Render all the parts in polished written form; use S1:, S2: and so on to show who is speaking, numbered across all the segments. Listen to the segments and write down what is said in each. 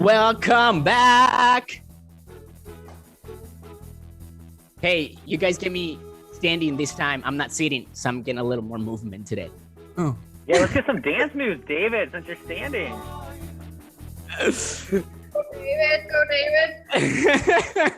S1: Welcome back. Hey, you guys get me standing this time. I'm not sitting, so I'm getting a little more movement today.
S2: Oh.
S3: Yeah, let's get some dance moves, David, since you're standing.
S4: Go David.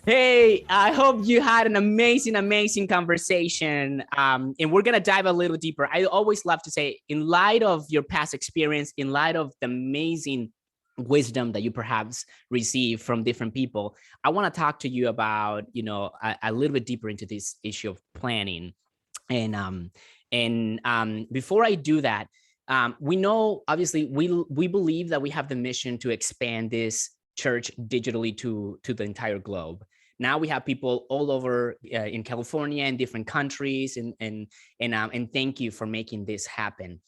S1: Hey, I hope you had an amazing conversation. And we're going to dive a little deeper. I always love to say, in light of your past experience, in light of the amazing wisdom that you perhaps receive from different people, I want to talk to you about, a little bit deeper into this issue of planning. And before I do that, we know, obviously, we believe that we have the mission to expand this church digitally to the entire globe. Now we have people all over in California and different countries, and thank you for making this happen.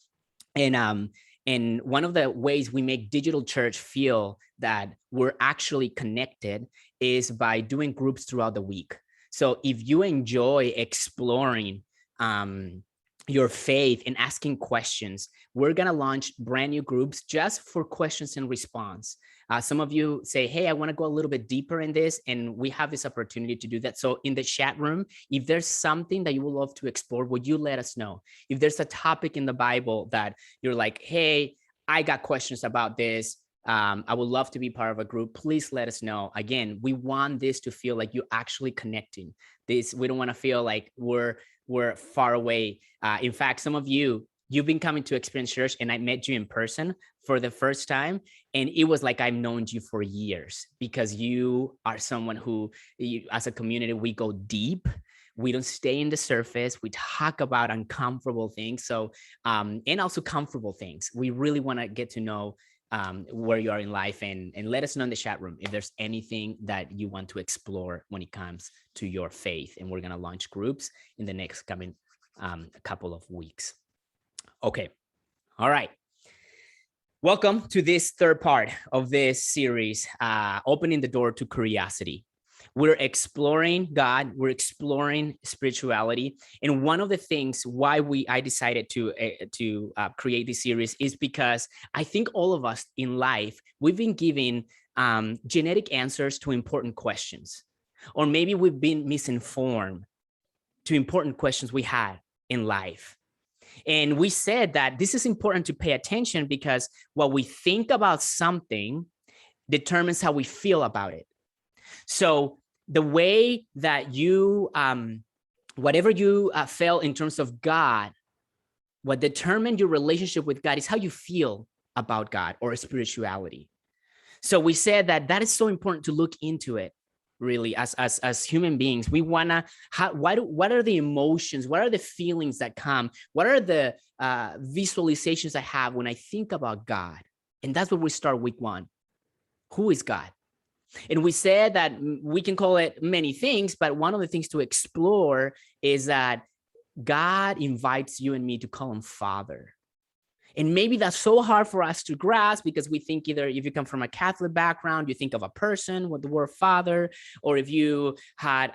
S1: And one of the ways we make digital church feel that we're actually connected is by doing groups throughout the week. So if you enjoy exploring your faith and asking questions, we're going to launch brand new groups just for questions and response. Some of you say, hey, I want to go a little bit deeper in this, and we have this opportunity to do that. So in the chat room, if there's something that you would love to explore, would you let us know? If there's a topic in the Bible that you're like, hey, I got questions about this, I would love to be part of a group, please let us know. Again, we want this to feel like you're actually connecting. We don't want to feel like we're far away. In fact, some of you've been coming to Experience Church, and I met you in person for the first time, and it was like I've known you for years, because you are someone who, as a community, we go deep. We don't stay in the surface. We talk about uncomfortable things, and also comfortable things. We really want to get to know where you are in life, and let us know in the chat room if there's anything that you want to explore when it comes to your faith. And we're going to launch groups in the next coming couple of weeks. Okay. All right. Welcome to this third part of this series, opening the door to curiosity. We're exploring God, we're exploring spirituality. And one of the things why I decided to create this series is because I think all of us in life, we've been given genetic answers to important questions, or maybe we've been misinformed to important questions we had in life. And we said that this is important to pay attention, because what we think about something determines how we feel about it. So the way that you, whatever you felt in terms of God, what determined your relationship with God is how you feel about God or spirituality. So we said that is so important to look into it. Really, as human beings, we wanna. What are the emotions? What are the feelings that come? What are the visualizations I have when I think about God? And that's where we start week one. Who is God? And we said that we can call it many things, but one of the things to explore is that God invites you and me to call him Father. And maybe that's so hard for us to grasp, because we think either if you come from a Catholic background, you think of a person with the word father, or if you had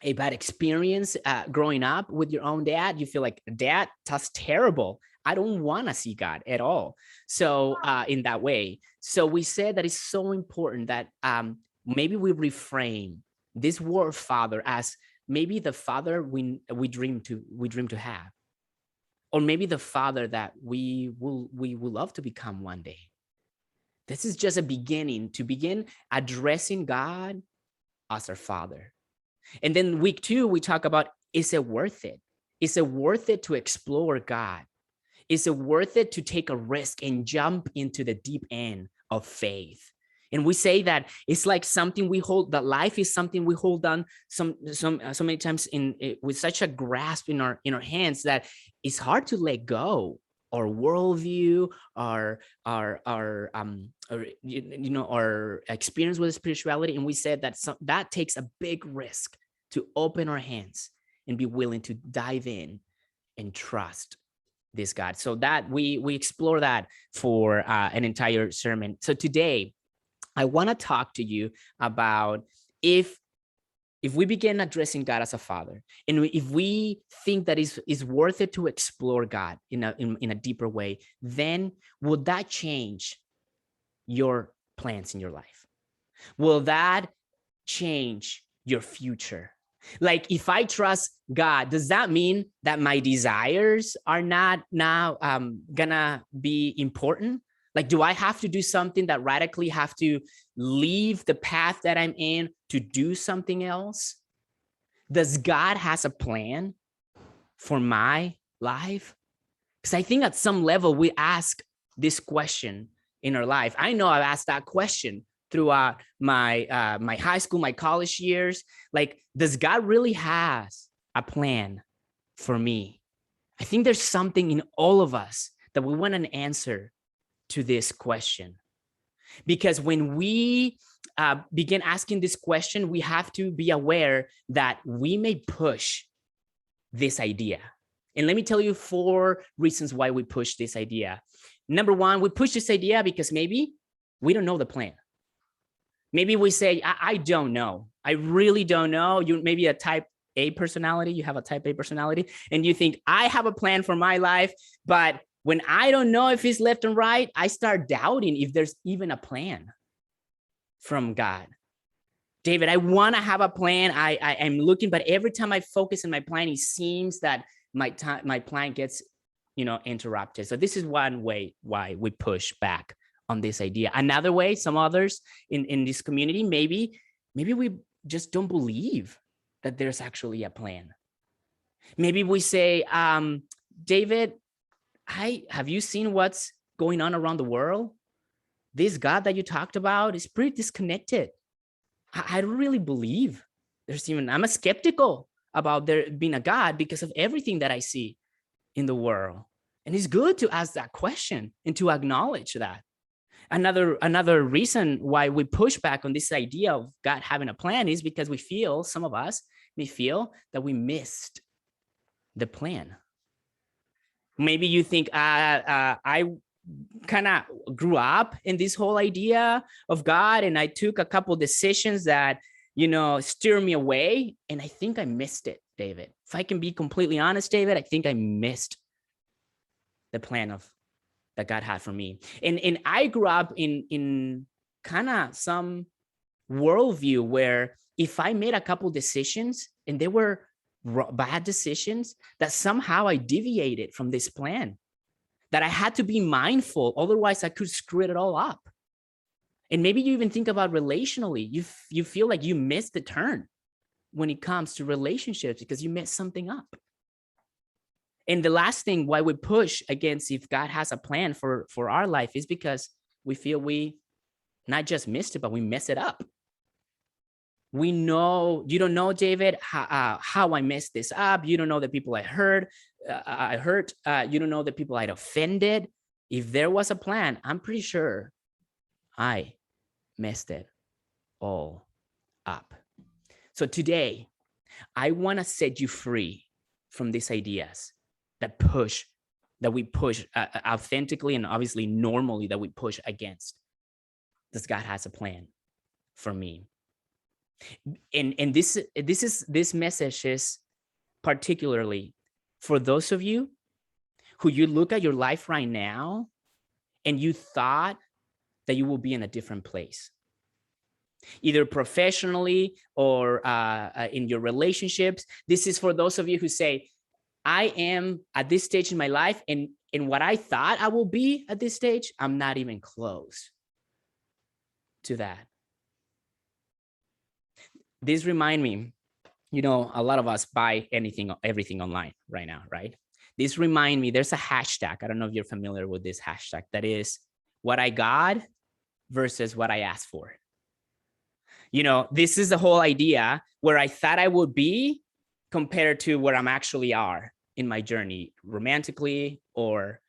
S1: a bad experience growing up with your own dad, you feel like, dad, that's terrible. I don't want to see God at all. So in that way, so we said that it's so important that maybe we reframe this word father as maybe the father we dream to have. Or maybe the father that we will love to become one day. This is just a beginning, to begin addressing God as our Father. And then week 2, we talk about, is it worth it? Is it worth it to explore God? Is it worth it to take a risk and jump into the deep end of faith? And we say that it's like something we hold, that life is something we hold on so many times with such a grasp in our hands that it's hard to let go. Our worldview, our experience with spirituality. And we said that that takes a big risk to open our hands and be willing to dive in and trust this God. So that we explore that for an entire sermon. So today, I want to talk to you about if we begin addressing God as a father, and if we think that is worth it to explore God in a deeper way, then would that change your plans in your life? Will that change your future? Like, if I trust God, does that mean that my desires are not now gonna be important? Like, do I have to do something that radically have to leave the path that I'm in to do something else? Does God has a plan for my life? Because I think at some level we ask this question in our life. I know I've asked that question throughout my my high school, my college years. Like, does God really has a plan for me? I think there's something in all of us that we want an answer to this question. Because when we begin asking this question, we have to be aware that we may push this idea. And let me tell you 4 reasons why we push this idea. Number one, we push this idea because maybe we don't know the plan. Maybe we say, I don't know. I really don't know. You maybe a type A personality, you have a type A personality, and you think, I have a plan for my life, but when I don't know if it's left and right, I start doubting if there's even a plan from God. David, I want to have a plan. I am looking, but every time I focus on my plan, it seems that my plan gets, interrupted. So this is one way why we push back on this idea. Another way, some others in this community, maybe we just don't believe that there's actually a plan. Maybe we say, David, have you seen what's going on around the world? This God that you talked about is pretty disconnected. I don't really believe I'm skeptical about there being a God because of everything that I see in the world. And it's good to ask that question and to acknowledge that. Another reason why we push back on this idea of God having a plan is because some of us may feel that we missed the plan. Maybe you think, I kind of grew up in this whole idea of God, and I took a couple decisions that, steer me away. And I think I missed it, David. If I can be completely honest, David, I think I missed the plan that God had for me. And I grew up in kind of some worldview where if I made a couple decisions and they were bad decisions, that somehow I deviated from this plan, that I had to be mindful, otherwise I could screw it all up. And maybe you even think about relationally, you feel like you missed the turn when it comes to relationships because you messed something up. And the last thing why we push against if God has a plan for our life is because we feel we not just missed it, but we mess it up. We know, you don't know, David, how I messed this up. You don't know the people I hurt. You don't know the people I'd offended. If there was a plan, I'm pretty sure I messed it all up. So today, I want to set you free from these ideas that we push authentically and obviously normally that we push against. This God has a plan for me. And this message is particularly for those of you who you look at your life right now and you thought that you will be in a different place, either professionally or in your relationships. This is for those of you who say, I am at this stage in my life, and what I thought I will be at this stage, I'm not even close to that. This remind me, a lot of us buy everything online right now, right? This remind me, there's a hashtag. I don't know if you're familiar with this hashtag. That is what I got versus what I asked for. This is the whole idea where I thought I would be compared to where I'm actually are in my journey, romantically or,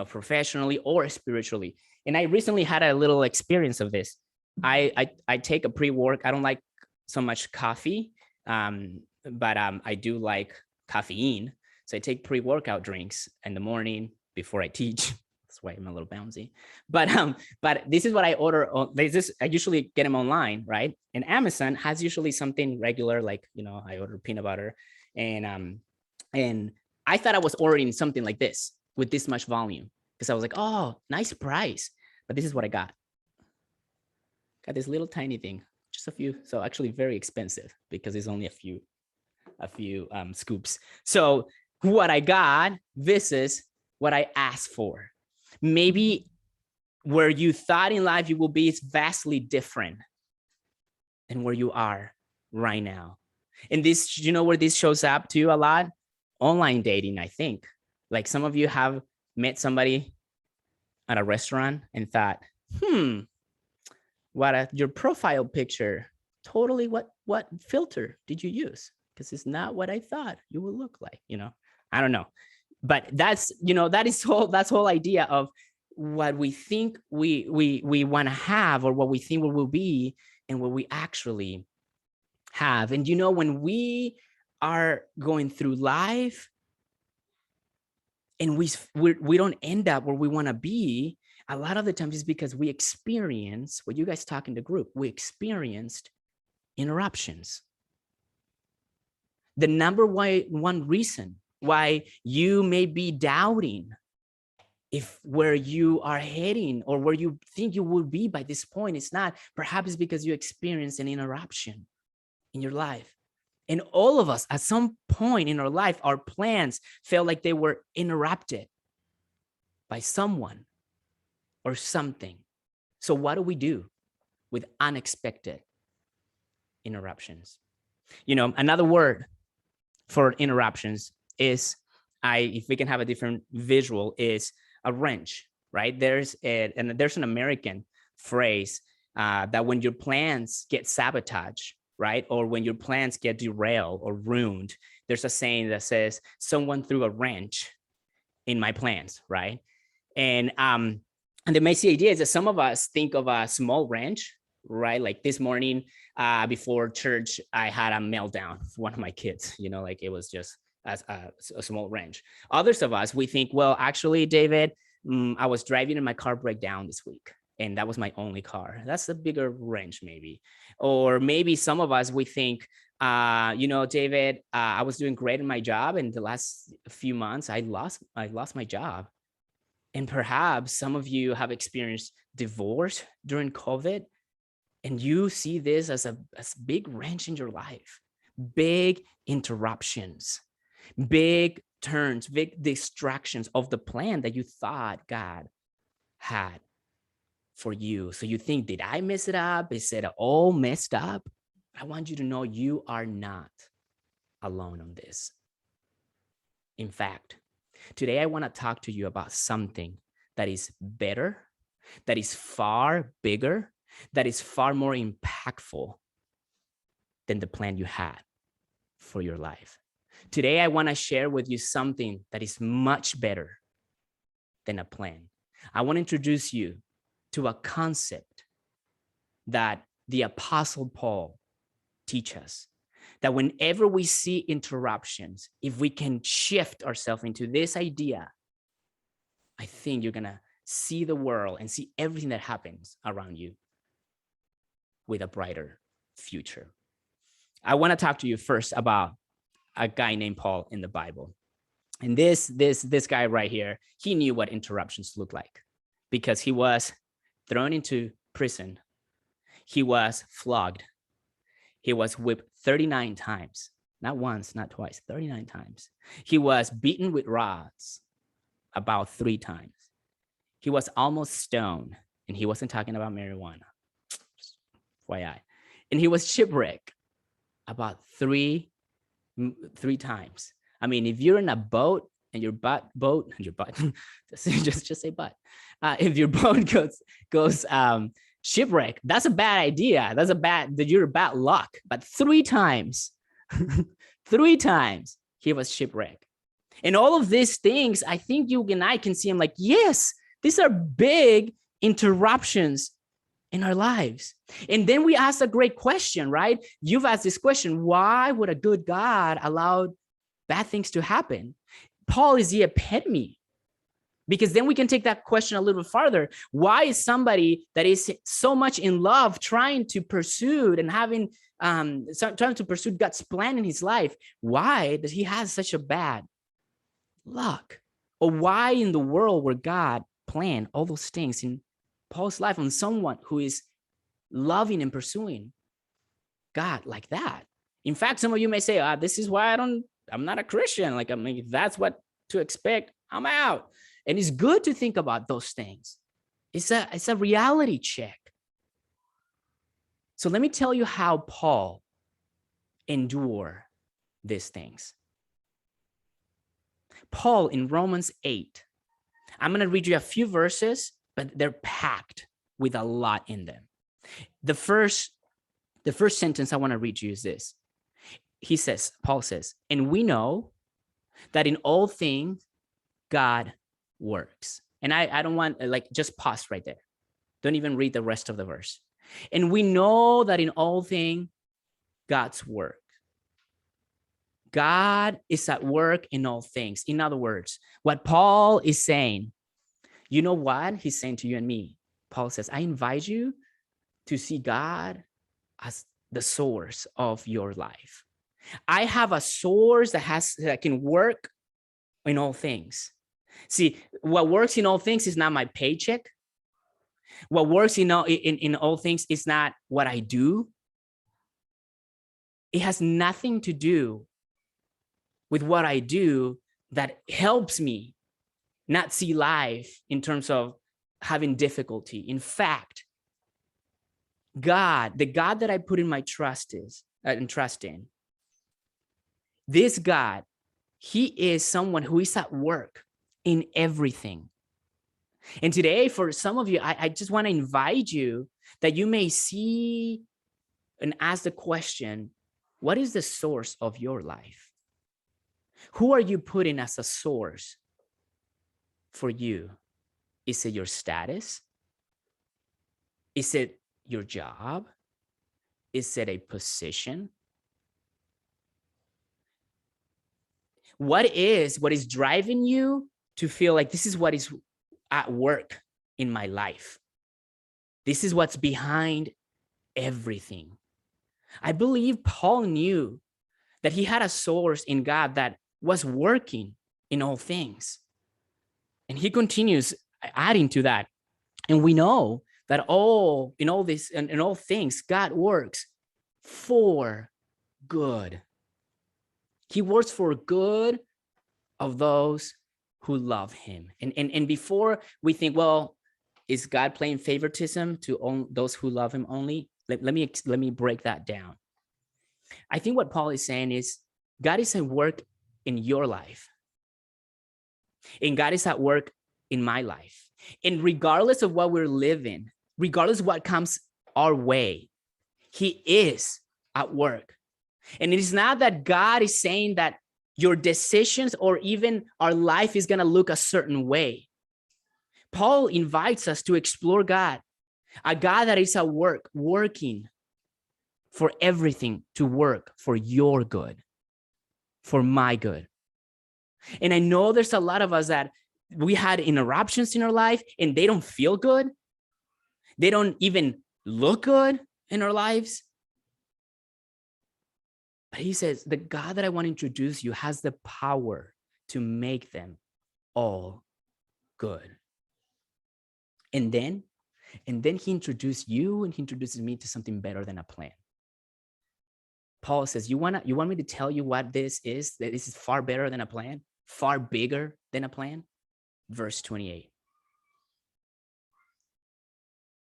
S1: professionally or spiritually. And I recently had a little experience of this. I take a pre-work. I don't like so much coffee, but I do like caffeine. So I take pre-workout drinks in the morning before I teach. That's why I'm a little bouncy. But this is what I order. I usually get them online, right? And Amazon has usually something regular, like I order peanut butter, and I thought I was ordering something like this with this much volume because I was like, oh, nice price. But this is what I got. Got this little tiny thing, just a few. So actually very expensive because it's only a few scoops. So what I got, this is what I asked for. Maybe where you thought in life you will be is vastly different than where you are right now. And this, you know where this shows up to you a lot? Online dating, I think. Like some of you have met somebody at a restaurant and thought, your profile picture, totally what filter did you use? Because it's not what I thought you would look like, I don't know. But that's, that's whole idea of what we think we want to have, or what we think we will be, and what we actually have. And when we are going through life and we don't end up where we want to be, a lot of the times is because we experience what you guys talk in the group. We experienced interruptions. The number one reason why you may be doubting if where you are heading or where you think you will be by this point is not, perhaps because you experienced an interruption in your life. And all of us, at some point in our life, our plans felt like they were interrupted by someone or something. So what do we do with unexpected interruptions? Another word for interruptions is, if we can have a different visual, is a wrench, right? There's an American phrase that when your plans get sabotaged, right? Or when your plans get derailed or ruined, there's a saying that says, someone threw a wrench in my plans, right? And the basic idea is that some of us think of a small wrench, right? Like this morning before church, I had a meltdown for one of my kids, like it was just a small wrench. Others of us, we think, well, actually, David, I was driving and my car broke down this week. And that was my only car. That's a bigger wrench, maybe. Or maybe some of us, we think, David, I was doing great in my job. And the last few months, I lost my job. And perhaps some of you have experienced divorce during COVID. And you see this as a big wrench in your life, big interruptions, big turns, big distractions of the plan that you thought God had for you. So you think, did I mess it up? Is it all messed up? I want you to know you are not alone on this. In fact, today I want to talk to you about something that is better, that is far bigger, that is far more impactful than the plan you had for your life. Today, I want to share with you something that is much better than a plan. I want to introduce you to a concept that the Apostle Paul teaches us, that whenever we see interruptions, if we can shift ourselves into this idea, I think you're going to see the world and see everything that happens around you with a brighter future. I want to talk to you first about a guy named Paul in the Bible. And this guy right here, he knew what interruptions look like because he was thrown into prison. He was flogged. He was whipped 39 times, not once, not twice, 39 times. He was beaten with rods about 3 times. He was almost stoned, and he wasn't talking about marijuana. FYI. And he was shipwrecked about three times. I mean, if you're in a boat and your butt just say butt. If your boat goes shipwreck, that's a bad idea. You're bad luck. But 3 times, 3 times he was shipwrecked. And all of these things, I think you and I can see them like, yes, these are big interruptions in our lives. And then we ask a great question, right? You've asked this question, why would a good God allow bad things to happen? Paul is the epitome, because then we can take that question a little farther. Why is somebody that is so much in love trying to pursue and trying to pursue God's plan in his life? Why does he have such a bad luck? Or why in the world would God plan all those things in Paul's life on someone who is loving and pursuing God like that. In fact, some of you may say, this is why I'm not a Christian. Like, I mean, if that's what to expect, I'm out. And it's good to think about those things. It's a reality check. So let me tell you how Paul endured these things. Paul in Romans 8, I'm going to read you a few verses, but they're packed with a lot in them. The first sentence I want to read you is this. Paul says, and we know that in all things, God works. And I don't want, like, just pause right there. Don't even read the rest of the verse. And we know that in all things, God's work. God is at work in all things. In other words, what Paul is saying, you know what he's saying to you and me? Paul says, I invite you to see God as the source of your life. I have a source that can work in all things. See, what works in all things is not my paycheck. What works in all things is not what I do. It has nothing to do with what I do that helps me not see life in terms of having difficulty. In fact, God, the God that I put in my trust in, this God, he is someone who is at work in everything. And today, for some of you, I just want to invite you that you may see and ask the question, what is the source of your life? Who are you putting as a source for you? Is it your status? Is it your job? Is it a position? What is driving you to feel like this is what is at work in my life? This is what's behind everything. I believe Paul knew that he had a source in God that was working in all things. And he continues adding to that. And we know that in all things, God works for good. He works for good of those who love him. And before we think, well, is God playing favoritism to those who love him only? Let me break that down. I think what Paul is saying is God is at work in your life. And God is at work in my life. And regardless of what we're living, regardless of what comes our way, he is at work. And it is not that God is saying that your decisions or even our life is going to look a certain way. Paul invites us to explore God, a God that is at work, working for everything to work for your good, for my good. And I know there's a lot of us that we had interruptions in our life and they don't feel good. They don't even look good in our lives. But he says, the God that I want to introduce you has the power to make them all good. And then he introduced you and he introduces me to something better than a plan. Paul says, you want me to tell you what this is? That this is far better than a plan, far bigger than a plan? Verse 28.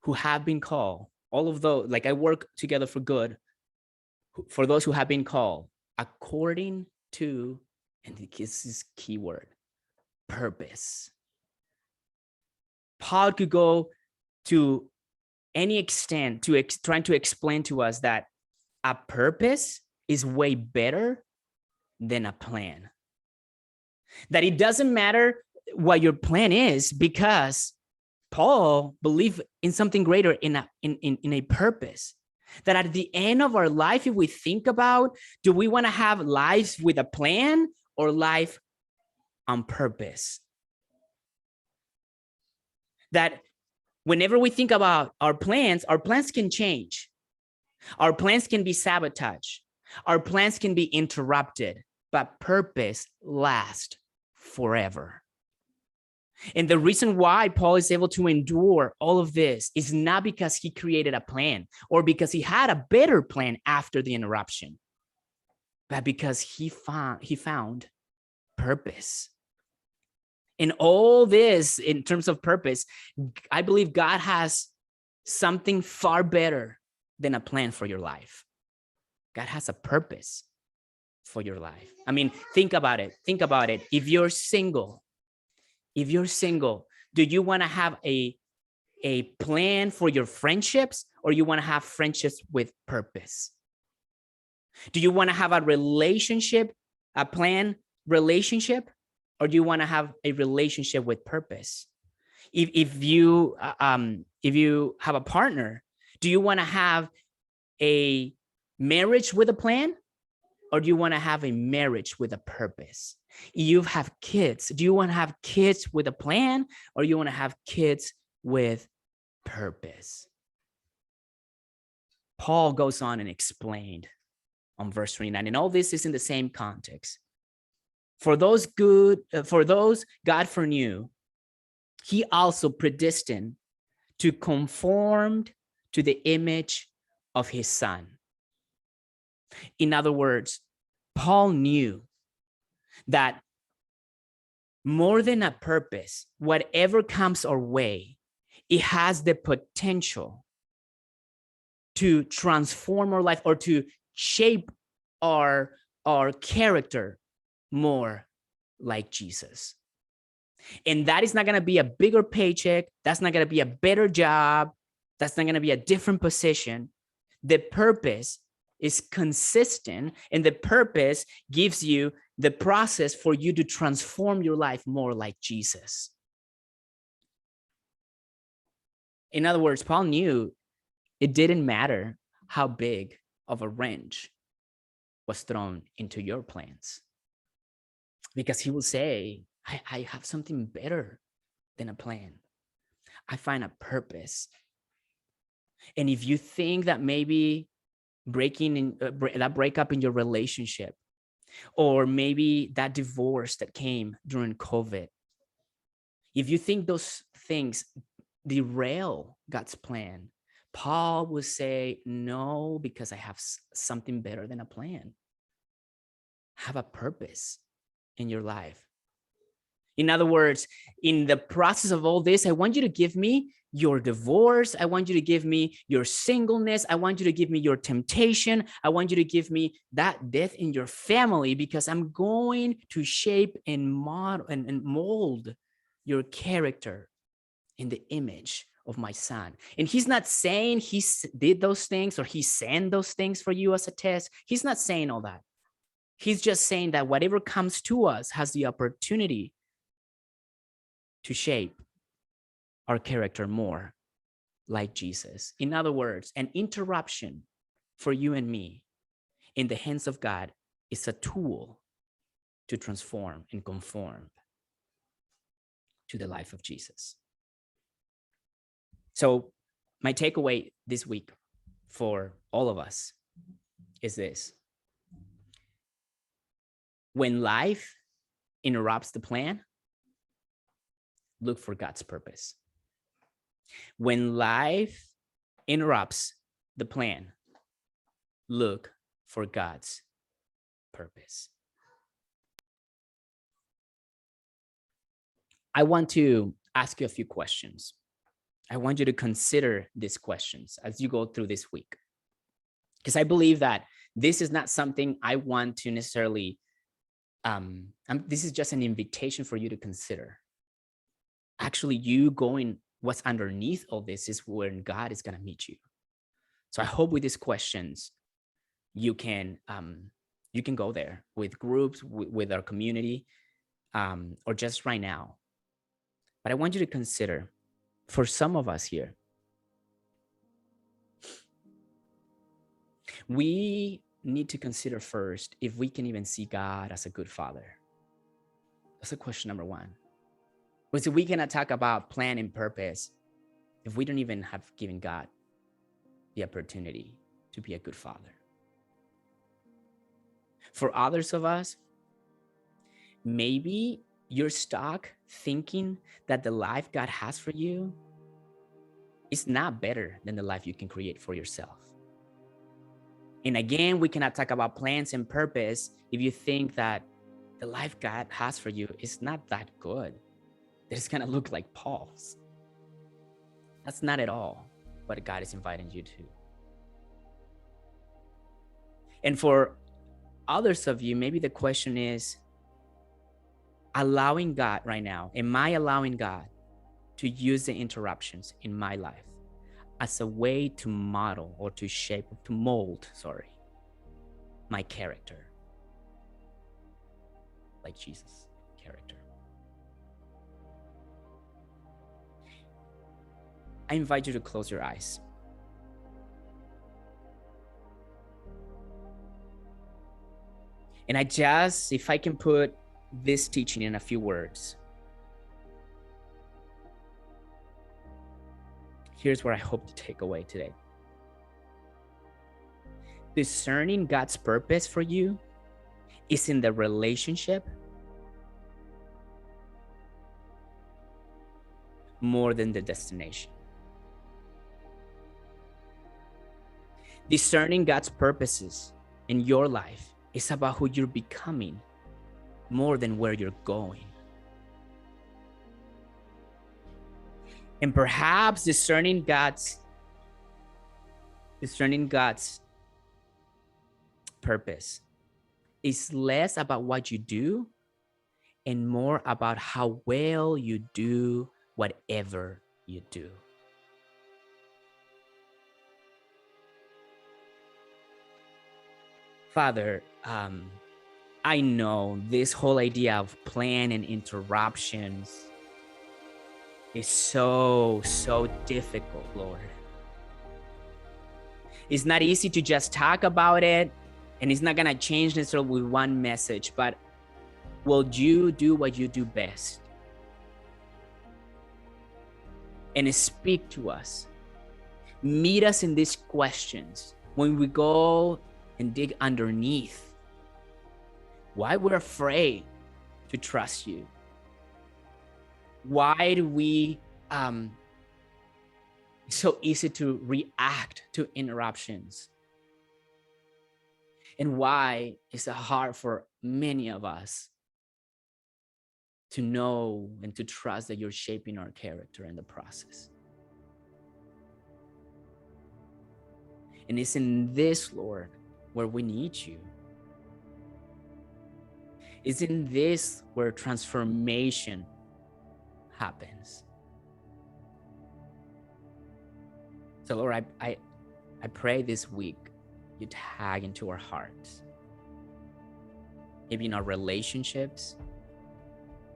S1: Who have been called, all of those, like I work together for good, for those who have been called according to, and this is key word, purpose. Paul could go to any extent to trying to explain to us that a purpose is way better than a plan. That it doesn't matter what your plan is, because Paul believed in something greater, in a purpose. That at the end of our life, if we think about, do we want to have lives with a plan or life on purpose? That whenever we think about our plans can change. Our plans can be sabotaged. Our plans can be interrupted, but purpose lasts forever. And the reason why Paul is able to endure all of this is not because he created a plan or because he had a better plan after the interruption, but because he found purpose. In all this, in terms of purpose, I believe God has something far better than a plan for your life. God has a purpose for your life. I mean, think about it. Think about it. If you're single, do you want to have a plan for your friendships, or you want to have friendships with purpose? Do you want to have a relationship, a planned relationship, or do you want to have a relationship with purpose? If you have a partner, do you want to have a marriage with a plan, or do you want to have a marriage with a purpose? You have kids. Do you want to have kids with a plan, or you want to have kids with purpose? Paul goes on and explained on verse 29, and all this is in the same context. For those God foreknew, he also predestined to conform to the image of his son. In other words, Paul knew that more than a purpose, whatever comes our way, it has the potential to transform our life or to shape our character more like Jesus. And that is not going to be a bigger paycheck. That's not going to be a better job. That's not going to be a different position. The purpose is consistent, and the purpose gives you the process for you to transform your life more like Jesus. In other words, Paul knew it didn't matter how big of a wrench was thrown into your plans, because he will say, I have something better than a plan. I find a purpose. And if you think that maybe that breakup in your relationship, or maybe that divorce that came during COVID, if you think those things derail God's plan, Paul will say, no, because I have something better than a plan. Have a purpose in your life. In other words, in the process of all this, I want you to give me your divorce. I want you to give me your singleness. I want you to give me your temptation. I want you to give me that death in your family, because I'm going to shape and model and mold your character in the image of my son. And he's not saying he did those things or he sent those things for you as a test. He's not saying all that. He's just saying that whatever comes to us has the opportunity to shape our character more like Jesus. In other words, an interruption for you and me in the hands of God is a tool to transform and conform to the life of Jesus. So my takeaway this week for all of us is this: when life interrupts the plan, look for God's purpose. When life interrupts the plan, look for God's purpose. I want to ask you a few questions. I want you to consider these questions as you go through this week, because I believe that this is not something I want to necessarily, this is just an invitation for you to consider. Actually, you going what's underneath all this is when God is going to meet you. So I hope with these questions, you can go there with groups, with our community, or just right now. But I want you to consider, for some of us here, we need to consider first if we can even see God as a good father. That's the question number one. Because we cannot talk about plan and purpose if we don't even have given God the opportunity to be a good father. For others of us, maybe you're stuck thinking that the life God has for you is not better than the life you can create for yourself. And again, we cannot talk about plans and purpose if you think that the life God has for you is not that good, that it's gonna look like Paul's. That's not at all what God is inviting you to. And for others of you, maybe the question is, allowing God right now, am I allowing God to use the interruptions in my life as a way to model or to shape, to mold, my character, like Jesus' character? I invite you to close your eyes. And if I can put this teaching in a few words, here's what I hope to take away today. Discerning God's purpose for you is in the relationship more than the destination. Discerning God's purposes in your life is about who you're becoming more than where you're going. And perhaps discerning God's purpose is less about what you do and more about how well you do whatever you do. Father, I know this whole idea of plan and interruptions is so difficult, Lord. It's not easy to just talk about it, and it's not gonna change necessarily with one message, but will you do what you do best? And speak to us. Meet us in these questions when we go and dig underneath why we're afraid to trust you. Why do we so easy to react to interruptions? And why is it hard for many of us to know and to trust that you're shaping our character in the process? And it's in this, Lord, where we need you. It's in this where transformation happens. So Lord, I pray this week you tag into our hearts. Maybe in our relationships,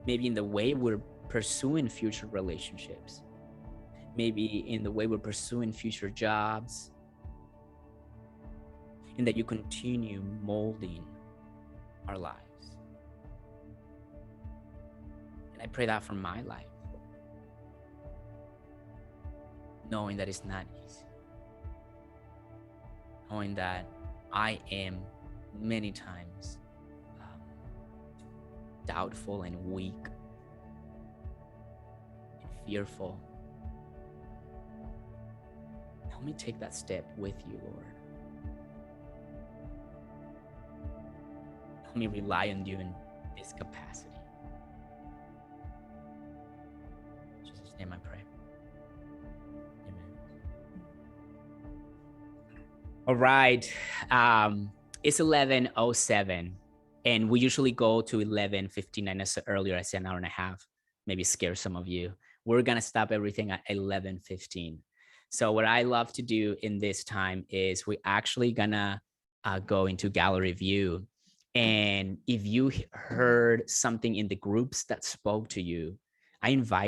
S1: maybe in the way we're pursuing future relationships, maybe in the way we're pursuing future jobs, and that you continue molding our lives. And I pray that for my life, knowing that it's not easy, knowing that I am many times doubtful and weak and fearful. Help me take that step with you, Lord. Help me rely on you in this capacity. In Jesus' name I pray. Amen. All right. It's 11:07, and we usually go to 11:59. As earlier, I said an hour and a half, maybe scare some of you. We're going to stop everything at 11:15. So what I love to do in this time is we actually gonna go into gallery view. And if you heard something in the groups that spoke to you, I invite